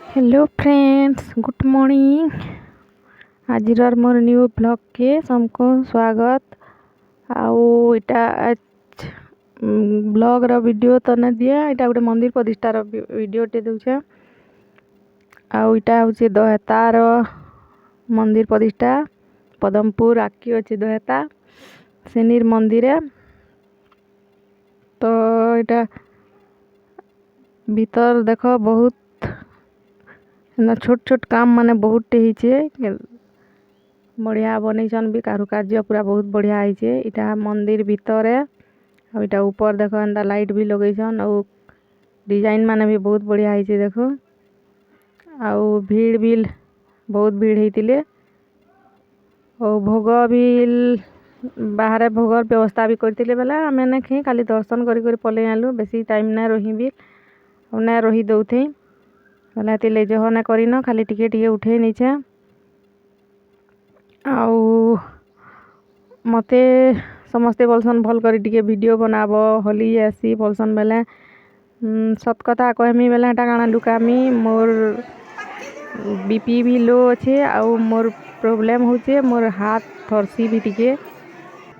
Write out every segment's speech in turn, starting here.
Hello friends, good morning. आज more new blog के सबको स्वागत। आउ इटा ब्लॉग रो वीडियो तो न दिया, इटा गोटे मंदिर प्रतिष्ठा रो वीडियो टे दूचे। आउ इटा होचे दहेता रो मंदिर प्रतिष्ठा पदमपुर आकी अच्छे दहेता सेनीर मंदिर है। तो इटा भीतर देखो बहुत छोट छोट काम माने बहुत टे बढ़िया बनईछन भी, कारुकार्य पूरा बहुत बढ़िया है। इटा मंदिर भीतर है। और इटा ऊपर देखो एंदा लाइट भी लगईछन और डिजाइन माने भी बहुत बढ़िया है। देखो आउ भीड़ भी बहुत भीड़ होती और भोग भी बाहर भोगर व्यवस्था भी करते बेला मैंने खे खाली दर्शन करी पलि आलु। बेसी टाइम ना रही भी और ना रही दौथे बोला जह ना करन खाली टिके टिके उठे नीचे। आउ मते समस्ते बोलसन भल कर टिके वीडियो बनाब होली आसी बोलसन बेले सत कथा कहमी बेले हेटा काना लुकामी मोर बीपी भी लो अच्छे आउ मोर प्रॉब्लम होचे मोर हाथ थरसी भी टिके।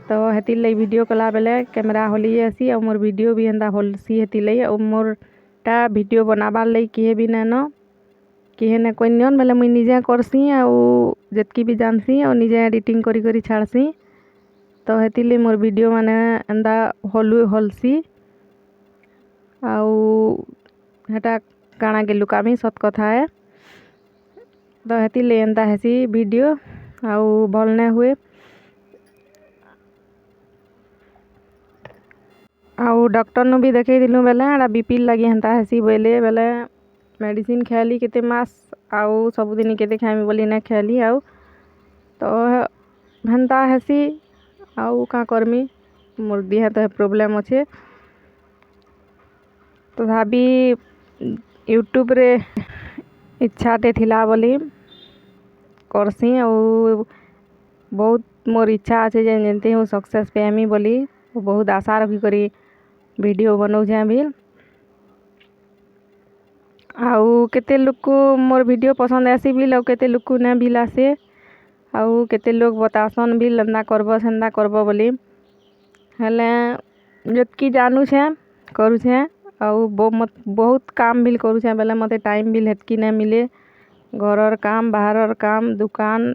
तो हेती लई वीडियो कला बेले कैमरा होली आसी और मोर वीडियो भी हेंदा होलसी हेती लई और मोर टा वीडियो बनाबार लई किए भी न किए ने कोइन बेले मुई निजे करसी आउ जेतकी भी जानसी और निजे एडिटिंग करी छाड़सी। तो हेती लई मोर वीडियो माने एंदा होलसी आउ हेटा काना के लुकामी सत कथा है। तो हेती लई एंदा हेसी वीडियो आउ भल ने हुए। आउ डॉक्टर नु भी देखई दिलु बेले एडा बीपी लगी हेंता हेसी बेले मेडिसिन खाली केते मास आउ सबुदिन केते खाइमी बोली ना खाली आउ तो हेंता हेसी आउ का करमी मोर देह तो प्रॉब्लम अच्छे। तो भाभी यूट्यूब रे इच्छा टे थिला बोली करसी और बहुत मोर इच्छा अच्छे जेनते हूँ सक्सेस पेमी बोली बहुत आशा रखी करी वीडियो बनाऊे भी। आउ केते लोग को मोर वीडियो पसंद आसी भी और केते लोग को ना भी आसे आउ केते लोग बतासन भी लंदा करब सेंदा करब बोली हेले जतकी जानू छे करू छे आउ बहुत काम भी करू छे बेले मते टाइम भी हेतकी ना मिले घरर काम बाहरर काम दुकान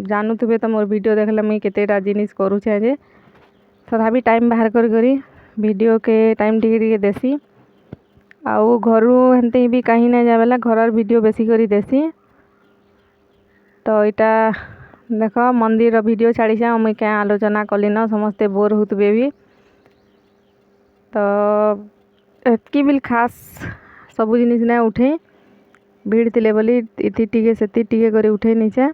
जानू थे तो मोर वीडियो देखले मुई केतेटा जिनिस करू छे जे तथापि टाइम बाहर करी वीडियो के टाइम टिके देसी आउ घरू हेनते भी कहीं ना जाबेला घरर वीडियो बेसी करी देसी। तो इटा देखो मंदिर वीडियो छाड़ी छे मुई क्या आलोचना कली न समस्ते बोर होतबे भी। तो एतकी भी खास सब जिनिस ना उठे भीड़ थिले बोली इति टिके सेति टिके करी उठे नीचे।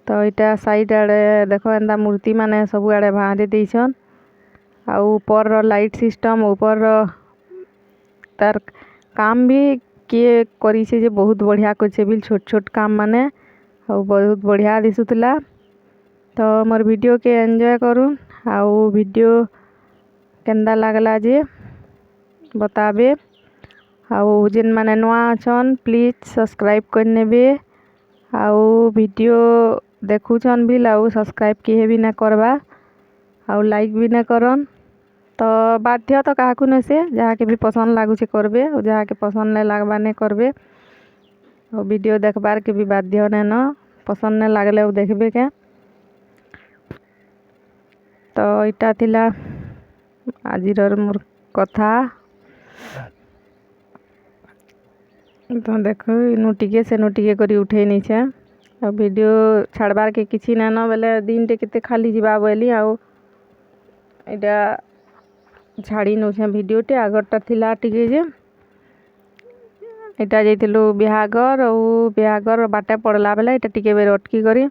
तो इटा साइड आड़े देखो एंदा मूर्ति माने सब आड़े बांधे देछन आउ ऊपर लाइट सिस्टम ऊपर तार काम भी किए करी छे जे बहुत बढ़िया करछे भी छोट छोट काम माने और बहुत बढ़िया दिसुतला। तो मोर वीडियो के एंजॉय करूँ आउ वीडियो केंदा लागला जे बताबे आउ जेन माने नवा अछन प्लीज सब्सक्राइब कर नेबे आउ वीडियो देखुछन भी आउ सब्सक्राइब किए भी ना करबा आउ लाइक भी ना करन। तो बाध्य तो काहाकू न से जहाँ के भी पसंद लागुचे करबे और जहाँ के पसंद नहीं लागबा नहीं करबे और वीडियो देखबार के भी बाध्य न पसंद नहीं लागले वो देखबे के। तो इटा थिला आजिर मोर कथा। तो देखो इनु टिके से टिके करी उठे नीचे और वीडियो छाड़बार के किसी ना न बेले दिन टे केते खाली जीवा बोली आउ इटा छाड़ी नौछे वीडियो टे आगरटा थिला टिके जे इटा जाइथिलु बिहागर और बिहागर बाटे पड़ला बेले इटा टिके बेर अटकी करी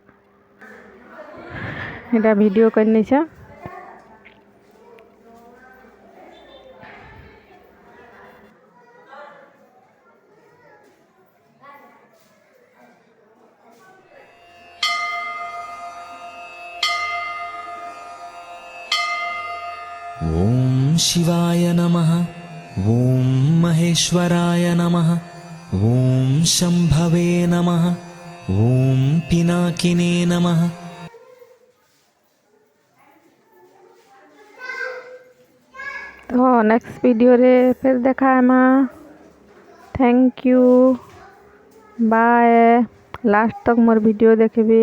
इटा वीडियो करनी छे। ॐ शिवाय नमः ॐ महेश्वराय नमः ॐ शम्भवे नमः। ॐ पिनाकिने नमः। तो नेक्स्ट वीडियो रे फिर देखा थैंक यू बाय लास्ट तक मोर वीडियो देखबे।